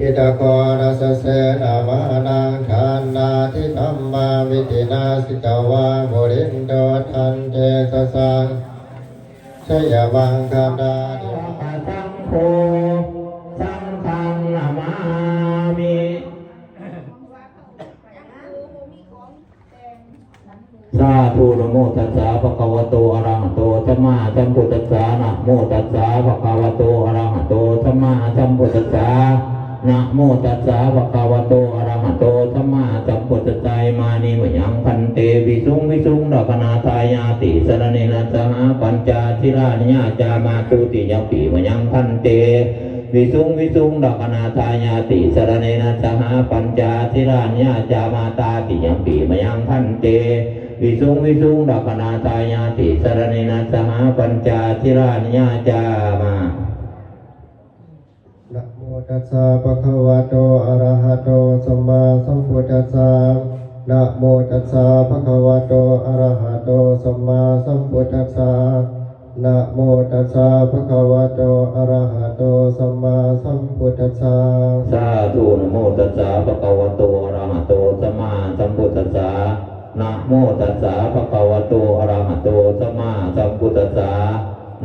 อิตาโคนัสเสนามานังทานนาทิธัมมาวิตินาสิกาวาโมรินโดทันเทสสังชยวังคาดาเดสังโฆสังฆังนามามิสาธุนะโมตัสสะภะคะวะโตอะระหะโตสัมมาสัมพุทธัสสะนะโมตัสสะภะคะวะโตอะระหะโตสัมมาสัมพุทธัสสะนะโมตัสสะภะคะวะโตอะระหะโตสัมมาสัมพุทธัสสะมานิมยังพันเตวิสุงวิสุงดอกนาทายาติสรเนนะสหปัญจทิรานิยาจามาตุติยปีมยังพันเตวิสุงวิสุงดอกนาทายาติสรเนนะสหปัญจทิรานิยาจามาตาติยปีมยังพันเตวิสุงวิสุงดอกนาทายาติสรเนนะสหปัญจทิรานิยาจามานะโมตัสสะภะคะวะโตอะระหะโตสัมมาสัมพุทธัสสะนะโมตัสสะภะคะวะโตอะระหะโตสัมมาสัมพุทธัสสะนะโมตัสสะภะคะวะโตอะระหะโตสัมมาสัมพุทธัสสะสาธุนะโมตัสสะภะคะวะโตอะระหะโตสัมมาสัมพุทธัสสะนะโมตัสสะภะคะวะโตอะระหะโตสัมมาสัมพุทธัสสะ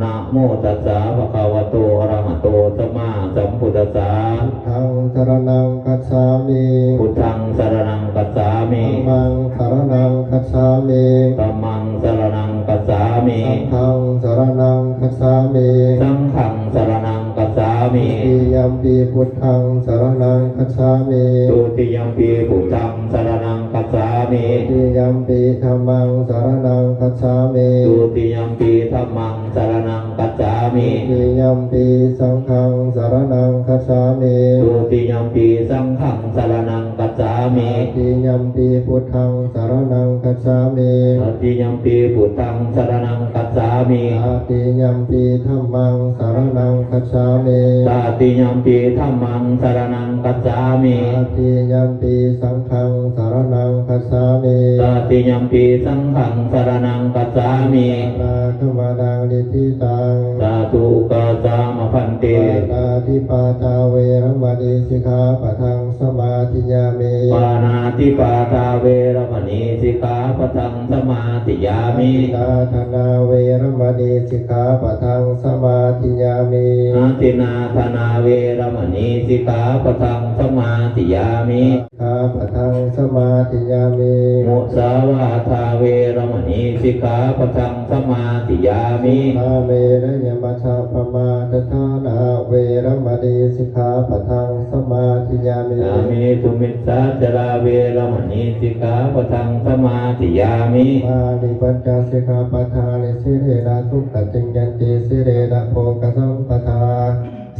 นะโมตัสสะภะคะวะโตอะระหะโตสัมมาสัมพุทธัสสะพุทธังสรณังคัจฉามิพุทธังสรณังคัจฉามิธัมมังสรณังคัจฉามิธัมมังสรณังคัจฉามิสังฆังสรณังคัจฉามิสังฆังสรณังคัจฉามิตุติยัมปิพุทธังสรณังคัจฉามิตุติยัมปิพุทธังสรณังคัจฉามิตุติยัมปิธัมมังสรณังคัจฉามิตุติยัมปิธัมมังสรณังคัจฉามิตุติยัมปิสังฆังสรณังคัจฉามิตุติยัมปิสังฆังสรณังคัจฉามิตุติยัมปิพุทธังสรณังคัจฉามิตุติยัมปิพุทธังสรณังคัจฉามิตุติยัมปิธัมมังสรณังคัจฉามิตุติยัมปิธัมมังสรณังคัจฉามิตุติยัมปิสังฆังสรณังคัจฉามิตุติยัมปิสังฆังสรณังคัจฉามินาคมนังดิทิตังสาธุกาจามพันเตปานาติปาตาเวรมณีสิกขาปะทังสมาธิยามิปานาติปาตาเวรมณีสิกขาปะทังสมาธิยามิตาธนาเวรมณีสิกขาปะทังสมาธิยามิอาทินาธนาเวรมณีสิกขาปะทังสมาธิยามิขาปะทังสมาธิยามิมุสาวาทาเวรมณีสิกขาปะทังสมาธิยามิอาเมรยมัชฌัปมาทฐานาเวรมณีสิกขาปะทังสมาธิยามิอามิตุมิสสาจาราเวรมณีสิกขาปะทังสมาธิยามิมานิปัญจสิกขาปะทานิสิเรนะทุกขจิงยันติสิเรนะโภคสัมปทา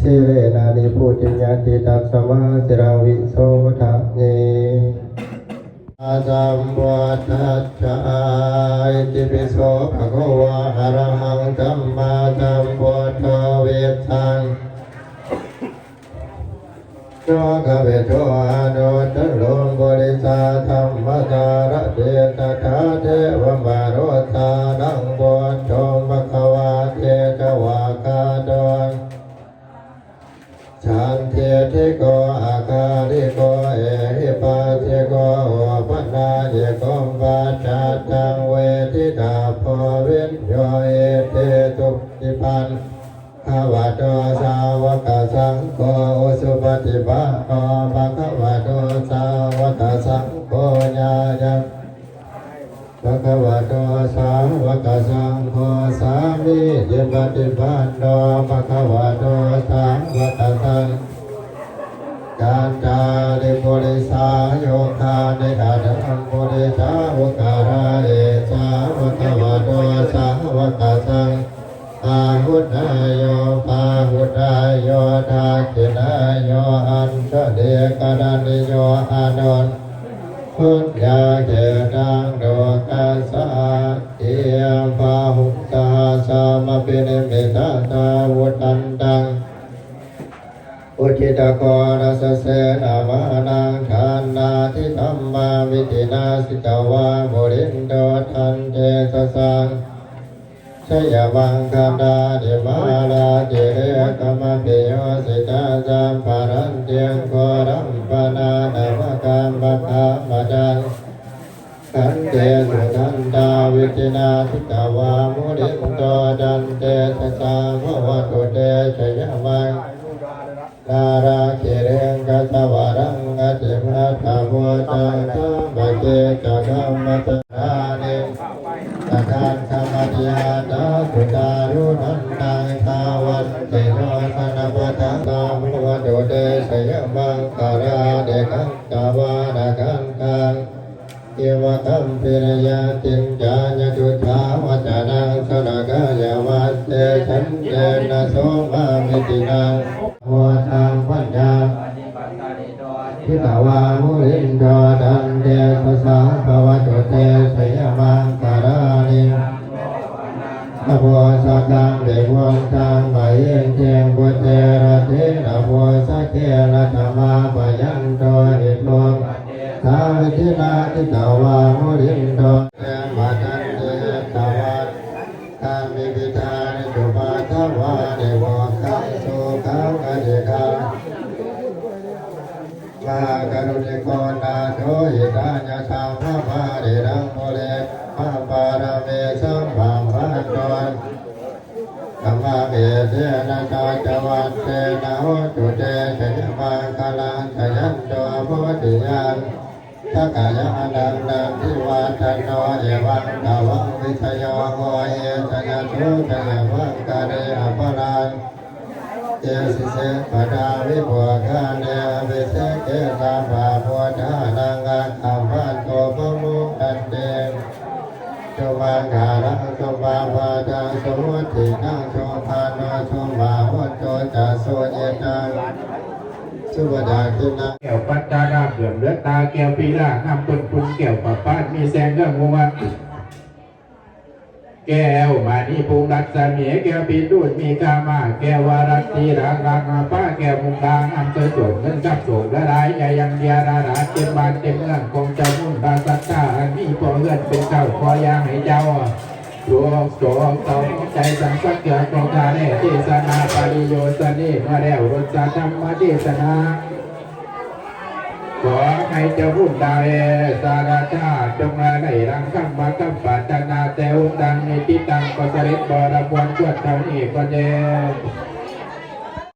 สิเรนะนิพุติญาติตัสสมาสิราวิโสทะเนอาสัมวัฏฏัจจายติปิโสภะคะวะอะระหังสัมมาสัมพุทโธเวทังโยคะเวโทอะโนตโลบุริสาธัมมสารเตตถาเทวมารสานังบุญโธภะคะวะเตจวากาโตฉันเทธิโกอาคาริโกเอหิปัสสิโกปนาเยโกปัจจัตตังเวทิตาภวิญโยเอเตตุติปันขาวะโตสาวกสังโฆอุสุปฏิปันโนภะคะวะโตสาวกสังโฆญาณภะคะวะโตสาวกสังโฆสามิจิปฏิปันโนภะคะวะโตสาวกสังการจาริปุริสาโยคาเนอาดังปุริสาวการาเอสาวกวะโตสาวกสังอาหุนายโยปาหุนายโยทาคินายโยอันเสเดกดันโยอานนท์พุทธาเกตังโดกัสสะเอียงพาหุตาสามปิเนมิตาตาวุตันตังอุทิตโกนัสเสนามานังทานนาทิธัมมาวิตินาสิกาวาโมรินโดทันเทสสังช ชยมังคันดาเดมาลาเจเรกมะปิโยสิตาจัมปารันเตียงโครัมปนาดามะกัมมะคามะจังขันเตสุทันตาวิจินาทิตาวามุนิโตดันเตสสาภวตุเตชยมังนาราเกเรงกัสวารังกัจเมตาโมจังตบะเจจักขัมมะตราเนตะทานธรรมติยาตาสุตารุนันตังทาวันเตโนสนปะทะตามุวตุเตชยมังคาราเดกังตาวานาคังคังเยวะคัมปิรยาตินจายตุถาวจานังสนากายาวัตเตฉันเตนะโสมามิตินังวะทังวัญญาทิตาวามุลินโดดันเตสสาภวตุเตชยมังคารานินะโมสักขังเดวงตังมะเยเจงบุเตระเทนะโมสักเกนะธรรมาปยันโตอิโตสาวิทินาทิตาวามุลินโดเตมาตันเตตาวาตามิปิตานิจุปาทวาเดวะคังสุขังอเดคังมากรุณิโกนาโทหิตาญาสัมภะมาเรรังโมเลภะปารเมสัมภะมาโตธัมมาเมเทนะตาจวัตเตนะโหตุเตชยมังคลังชยันโตโพธิญาณทักขายานังนันทิวัฒโนเอวังตาวังวิทยโกเอชนะโสชยมังกะเรอภลังเจสิเสปดาวิบัวกาเนเวเสเกสาภาพุทธานังอัตถพันโตปมุตันเตสุมังคารังสุมาภาจังสุวัตถินังสุภาโนสุมาหุตโตจัสสุเยตังสุวดาคินัง แก้วปัจจาราเผื่อเลือดตาแก้วปีลางามคนคุณแก้วปะปาดมีแสงเรื่องงวงแก้วมานีภูมิรัศมีแก้วปีดูดมีกามาแก้ววารัตตีรางรางป้าแก้วมุงดางามเจอจดเงินกับสูงละลายใหญ่ยังเดียราราเต็มบานเต็มเมืองคงจะมุ่งตาสัตตาอันนี้พอเงินเป็นเจ้าพอยางให้เจ้าดวงโสมเต่าใจสังสักเกิดกองทาเนเทศนาปาริโยสเนมาแล้วรสธรรมเทศนาขอให้เจ้าพุ่มดาวสาราชาจงมาได้รังคำมาคำปัจจนาแต่องค์ดังในที่ตังก็เสด็จบรบวนชวดเท่านี้ก็เจ